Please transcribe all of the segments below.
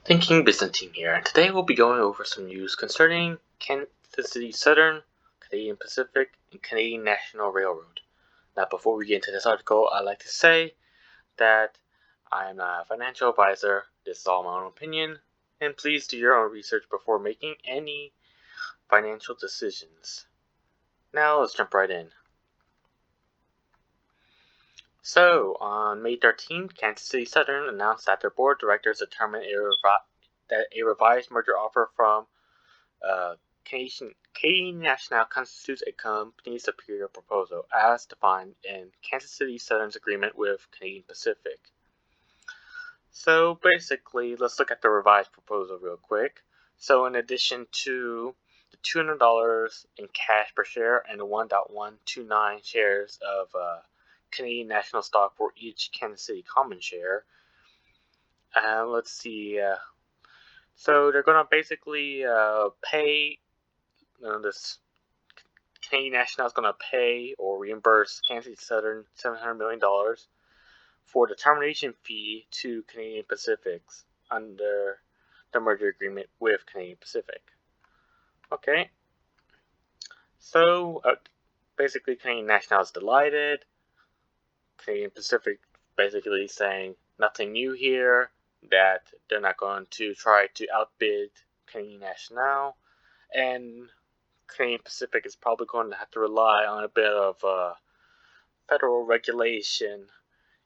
Thinking Byzantine here, and today we'll be going over some news concerning Kansas City Southern, Canadian Pacific, and Canadian National Railroad. Now, before we get into this article, I'd like to say that I am not a financial advisor. This is all my own opinion, and please do your own research before making any financial decisions. Now, let's jump right in. So, on May 13th, Kansas City Southern announced that their board of directors determined that a revised merger offer from Canadian National constitutes a company superior proposal, as defined in Kansas City Southern's agreement with Canadian Pacific. So basically, let's look at the revised proposal real quick. So in addition to the $200 in cash per share and the 1.129 shares of Canadian National stock for each Kansas City common share, let's see. So they're gonna basically pay. This Canadian National is gonna pay or reimburse Kansas City Southern $700 million for the termination fee to Canadian Pacific under the merger agreement with Canadian Pacific. Okay. So basically, Canadian National is delighted. Canadian Pacific basically saying nothing new here, that they're not going to try to outbid Canadian National, and Canadian Pacific is probably going to have to rely on a bit of federal regulation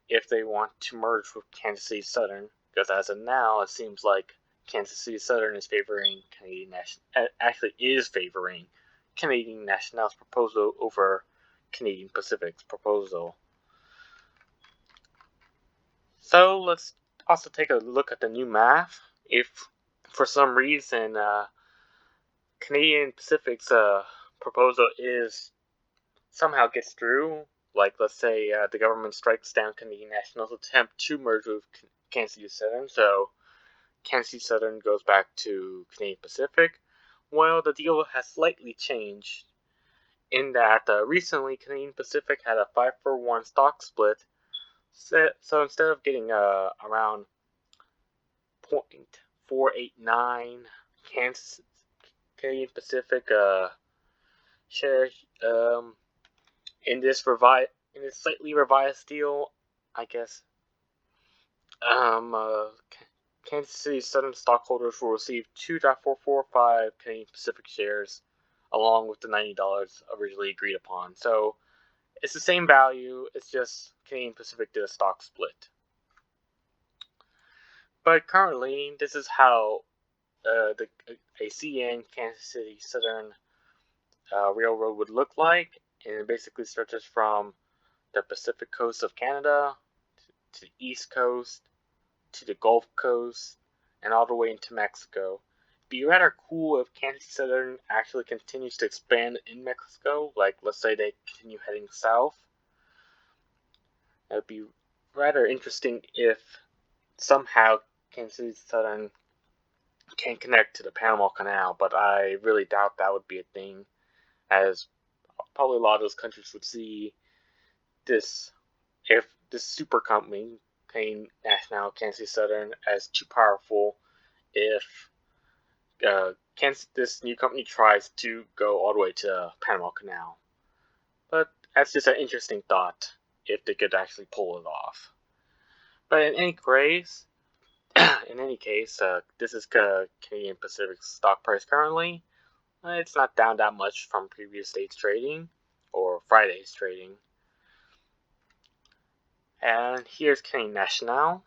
if they want to merge with Kansas City Southern, because as of now, it seems like Kansas City Southern is favoring Canadian National's proposal over Canadian Pacific's proposal. So let's also take a look at the new math. If for some reason Canadian Pacific's proposal somehow gets through, like let's say the government strikes down Canadian National's attempt to merge with Kansas City Southern, so Kansas City Southern goes back to Canadian Pacific. Well, the deal has slightly changed in that recently Canadian Pacific had a 5-for-1 stock split. So instead of getting around 0.489 Canadian Pacific shares in this slightly revised deal, I guess Kansas City Southern stockholders will receive 2.445 Canadian Pacific shares, along with the $90 originally agreed upon. So it's the same value, it's just Canadian Pacific did a stock split. But currently, this is how a CN Kansas City Southern Railroad would look like, and it basically stretches from the Pacific coast of Canada to the East Coast, to the Gulf Coast, and all the way into Mexico. It'd be rather cool if Kansas Southern actually continues to expand in Mexico, like let's say they continue heading south. It would be rather interesting if somehow Kansas City Southern can connect to the Panama Canal, but I really doubt that would be a thing, as probably a lot of those countries would see this super company, Canadian National, Kansas City Southern, as too powerful if this new company tries to go all the way to Panama Canal. But that's just an interesting thought, if they could actually pull it off. But in any case, this is Canadian Pacific's stock price currently. It's not down that much from previous day's trading, or Friday's trading. And here's Canadian National.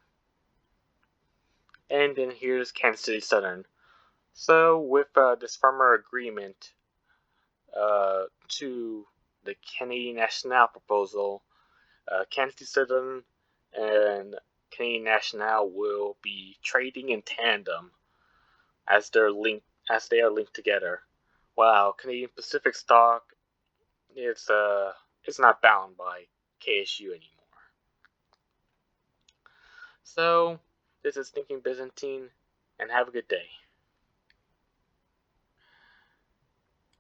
And then here's Kansas City Southern. So with this firmer agreement to the Canadian National proposal, Kansas City Southern and Canadian National will be trading in tandem as they are linked together. While Canadian Pacific stock is not bound by KSU anymore. So this is Thinking Byzantine, and have a good day.